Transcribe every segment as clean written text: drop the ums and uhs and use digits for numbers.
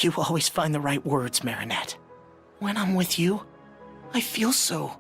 You always find the right words, Marinette. When I'm with you, I feel so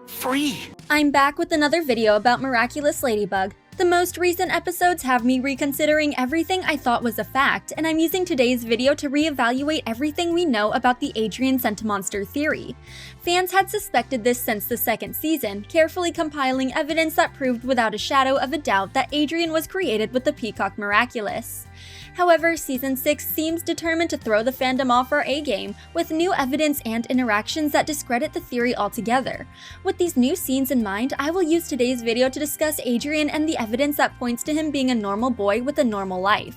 free. I'm back with another video about Miraculous Ladybug. The most recent episodes have me reconsidering everything I thought was a fact, and I'm using today's video to reevaluate everything we know about the Adrien Sentimonster Theory. Fans had suspected this since the second season, carefully compiling evidence that proved without a shadow of a doubt that Adrien was created with the Peacock Miraculous. However, Season 6 seems determined to throw the fandom off our A-game, with new evidence and interactions that discredit the theory altogether. With these new scenes in mind, I will use today's video to discuss Adrien and the evidence that points to him being a normal boy with a normal life.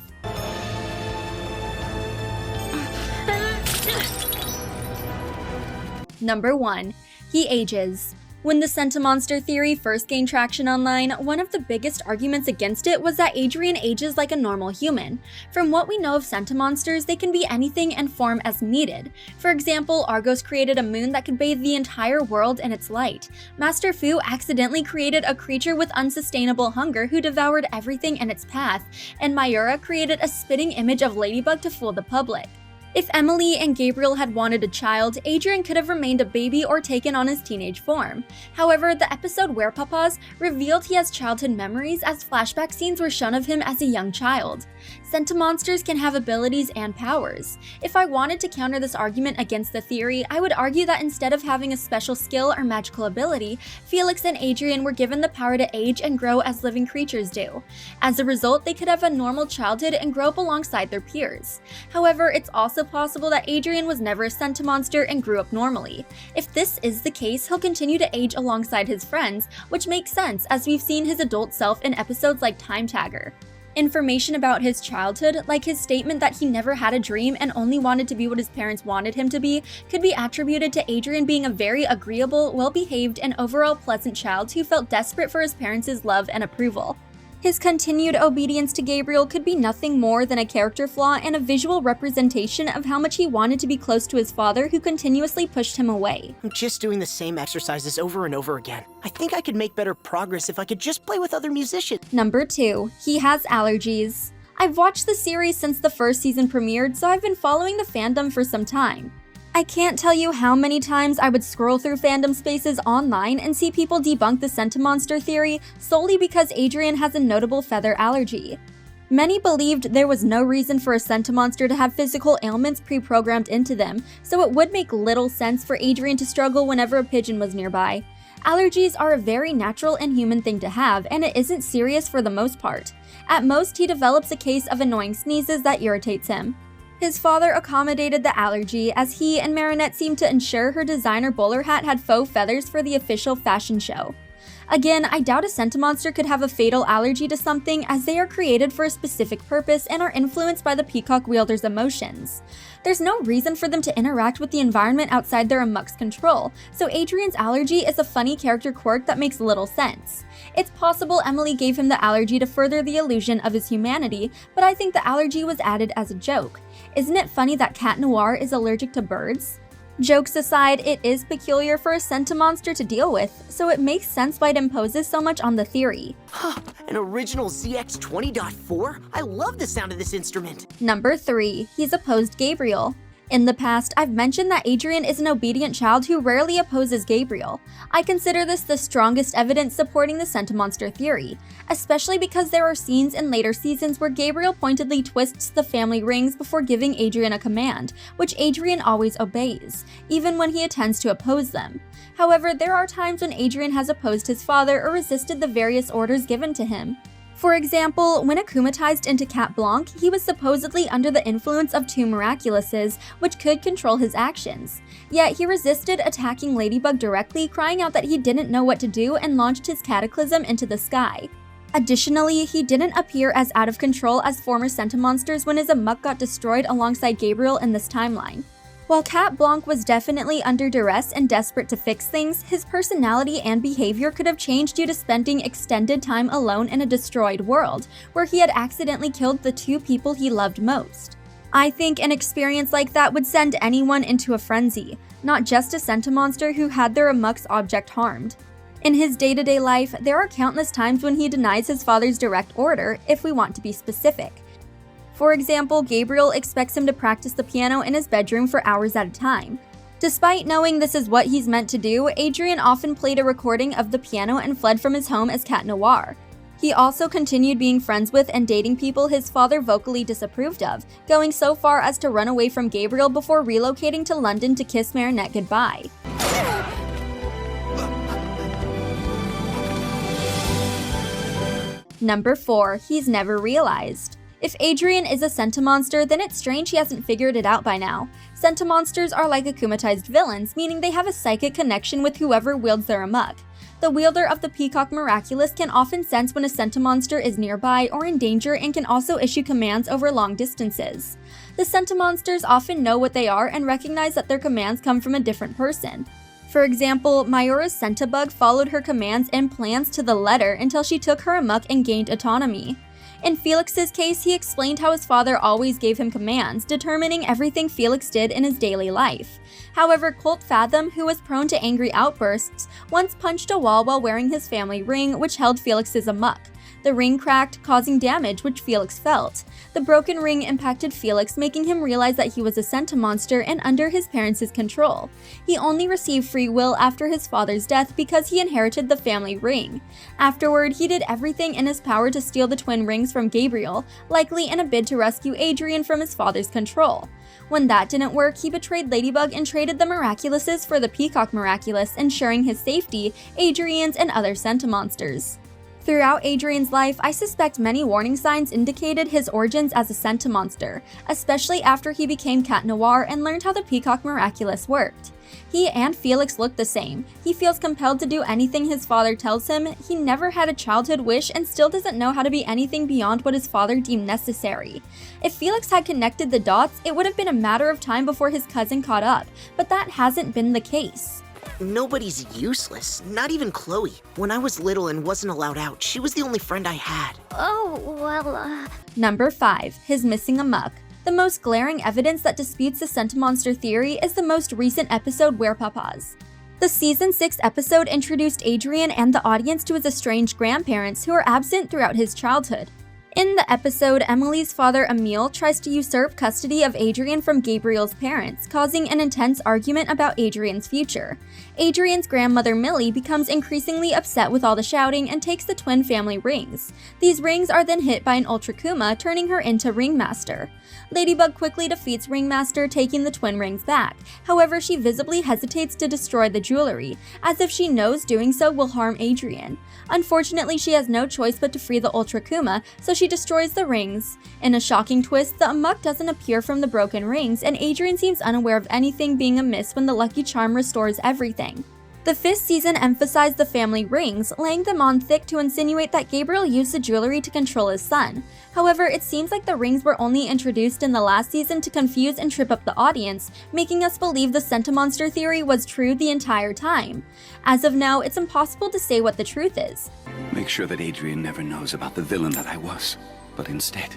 Number 1. He ages. When the Sentimonster Theory first gained traction online, one of the biggest arguments against it was that Adrien ages like a normal human. From what we know of Sentimonsters, they can be anything and form as needed. For example, Argos created a moon that could bathe the entire world in its light. Master Fu accidentally created a creature with unsustainable hunger who devoured everything in its path, and Mayura created a spitting image of Ladybug to fool the public. If Emily and Gabriel had wanted a child, Adrien could have remained a baby or taken on his teenage form. However, the episode Werepapas revealed he has childhood memories as flashback scenes were shown of him as a young child. Sentimonsters can have abilities and powers. If I wanted to counter this argument against the theory, I would argue that instead of having a special skill or magical ability, Felix and Adrien were given the power to age and grow as living creatures do. As a result, they could have a normal childhood and grow up alongside their peers. However, it's also possible that Adrien was never a Sentimonster and grew up normally. If this is the case, he'll continue to age alongside his friends, which makes sense as we've seen his adult self in episodes like Time Tagger. Information about his childhood, like his statement that he never had a dream and only wanted to be what his parents wanted him to be, could be attributed to Adrien being a very agreeable, well-behaved, and overall pleasant child who felt desperate for his parents' love and approval. His continued obedience to Gabriel could be nothing more than a character flaw and a visual representation of how much he wanted to be close to his father who continuously pushed him away. I'm just doing the same exercises over and over again. I think I could make better progress if I could just play with other musicians. Number 2. He has allergies. I've watched the series since the first season premiered, so I've been following the fandom for some time. I can't tell you how many times I would scroll through fandom spaces online and see people debunk the Sentimonster Theory solely because Adrien has a notable feather allergy. Many believed there was no reason for a Sentimonster to have physical ailments pre-programmed into them, so it would make little sense for Adrien to struggle whenever a pigeon was nearby. Allergies are a very natural and human thing to have, and it isn't serious for the most part. At most, he develops a case of annoying sneezes that irritates him. His father accommodated the allergy as he and Marinette seemed to ensure her designer bowler hat had faux feathers for the official fashion show. Again, I doubt a Sentimonster could have a fatal allergy to something as they are created for a specific purpose and are influenced by the Peacock wielder's emotions. There's no reason for them to interact with the environment outside their amok's control, so Adrien's allergy is a funny character quirk that makes little sense. It's possible Emily gave him the allergy to further the illusion of his humanity, but I think the allergy was added as a joke. Isn't it funny that Cat Noir is allergic to birds? Jokes aside, it is peculiar for a Sentimonster to deal with, so it makes sense why it imposes so much on the theory. An original ZX20.4? I love the sound of this instrument. Number 3. He's opposed Gabriel. In the past, I've mentioned that Adrien is an obedient child who rarely opposes Gabriel. I consider this the strongest evidence supporting the Sentimonster Theory, especially because there are scenes in later seasons where Gabriel pointedly twists the family rings before giving Adrien a command, which Adrien always obeys, even when he attempts to oppose them. However, there are times when Adrien has opposed his father or resisted the various orders given to him. For example, when akumatized into Cat Blanc, he was supposedly under the influence of 2 Miraculouses, which could control his actions. Yet he resisted attacking Ladybug directly, crying out that he didn't know what to do and launched his cataclysm into the sky. Additionally, he didn't appear as out of control as former Sentimonsters when his amok got destroyed alongside Gabriel in this timeline. While Cat Blanc was definitely under duress and desperate to fix things, his personality and behavior could have changed due to spending extended time alone in a destroyed world, where he had accidentally killed the 2 people he loved most. I think an experience like that would send anyone into a frenzy, not just a Sentimonster who had their amok's object harmed. In his day-to-day life, there are countless times when he denies his father's direct order, if we want to be specific. For example, Gabriel expects him to practice the piano in his bedroom for hours at a time. Despite knowing this is what he's meant to do, Adrien often played a recording of the piano and fled from his home as Cat Noir. He also continued being friends with and dating people his father vocally disapproved of, going so far as to run away from Gabriel before relocating to London to kiss Marinette goodbye. Number 4. He's never realized. If Adrien is a Sentimonster, then it's strange he hasn't figured it out by now. Sentimonsters are like akumatized villains, meaning they have a psychic connection with whoever wields their amok. The wielder of the Peacock Miraculous can often sense when a Sentimonster is nearby or in danger and can also issue commands over long distances. The Sentimonsters often know what they are and recognize that their commands come from a different person. For example, Mayora's Sentibug followed her commands and plans to the letter until she took her amok and gained autonomy. In Felix's case, he explained how his father always gave him commands, determining everything Felix did in his daily life. However, Colt Fathom, who was prone to angry outbursts, once punched a wall while wearing his family ring, which held Felix's amok. The ring cracked, causing damage which Felix felt. The broken ring impacted Felix, making him realize that he was a Sentimonster and under his parents' control. He only received free will after his father's death because he inherited the family ring. Afterward, he did everything in his power to steal the twin rings from Gabriel, likely in a bid to rescue Adrien from his father's control. When that didn't work, he betrayed Ladybug and traded the Miraculouses for the Peacock Miraculous, ensuring his safety, Adrien's, and other Sentimonsters. Throughout Adrien's life, I suspect many warning signs indicated his origins as a Sentimonster, especially after he became Cat Noir and learned how the Peacock Miraculous worked. He and Felix look the same. He feels compelled to do anything his father tells him, he never had a childhood wish and still doesn't know how to be anything beyond what his father deemed necessary. If Felix had connected the dots, it would have been a matter of time before his cousin caught up, but that hasn't been the case. Nobody's useless, not even Chloe. When I was little and wasn't allowed out, she was the only friend I had. Oh, well, Number 5. His missing amok. The most glaring evidence that disputes the Sentimonster theory is the most recent episode, Werepapas. The Season 6 episode introduced Adrien and the audience to his estranged grandparents who were absent throughout his childhood. In the episode, Emily's father Emile tries to usurp custody of Adrien from Gabriel's parents, causing an intense argument about Adrien's future. Adrien's grandmother Millie becomes increasingly upset with all the shouting and takes the twin family rings. These rings are then hit by an Ultra Kuma, turning her into Ringmaster. Ladybug quickly defeats Ringmaster, taking the twin rings back. However, she visibly hesitates to destroy the jewelry, as if she knows doing so will harm Adrien. Unfortunately, she has no choice but to free the Ultra Kuma, so she destroys the rings. In a shocking twist, the amok doesn't appear from the broken rings, and Adrien seems unaware of anything being amiss when the Lucky Charm restores everything. The 5th season emphasized the family rings, laying them on thick to insinuate that Gabriel used the jewelry to control his son. However, it seems like the rings were only introduced in the last season to confuse and trip up the audience, making us believe the Sentimonster theory was true the entire time. As of now, it's impossible to say what the truth is. Make sure that Adrien never knows about the villain that I was, but instead,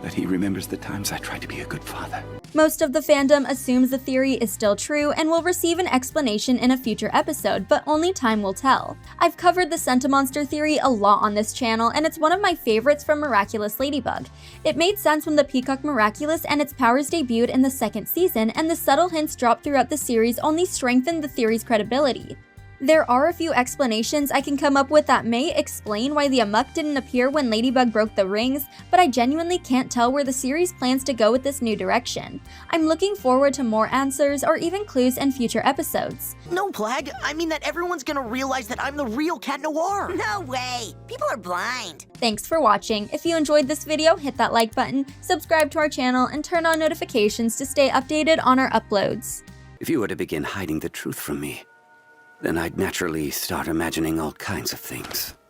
that he remembers the times I tried to be a good father. Most of the fandom assumes the theory is still true and will receive an explanation in a future episode, but only time will tell. I've covered the Sentimonster theory a lot on this channel, and it's one of my favorites from Miraculous Ladybug. It made sense when the Peacock Miraculous and its powers debuted in the 2nd season, and the subtle hints dropped throughout the series only strengthened the theory's credibility. There are a few explanations I can come up with that may explain why the amok didn't appear when Ladybug broke the rings, but I genuinely can't tell where the series plans to go with this new direction. I'm looking forward to more answers or even clues in future episodes. No, Plag. I mean that everyone's gonna realize that I'm the real Cat Noir. no way. People are blind. Thanks for watching. If you enjoyed this video, hit that like button, subscribe to our channel, and turn on notifications to stay updated on our uploads. If you were to begin hiding the truth from me, then I'd naturally start imagining all kinds of things.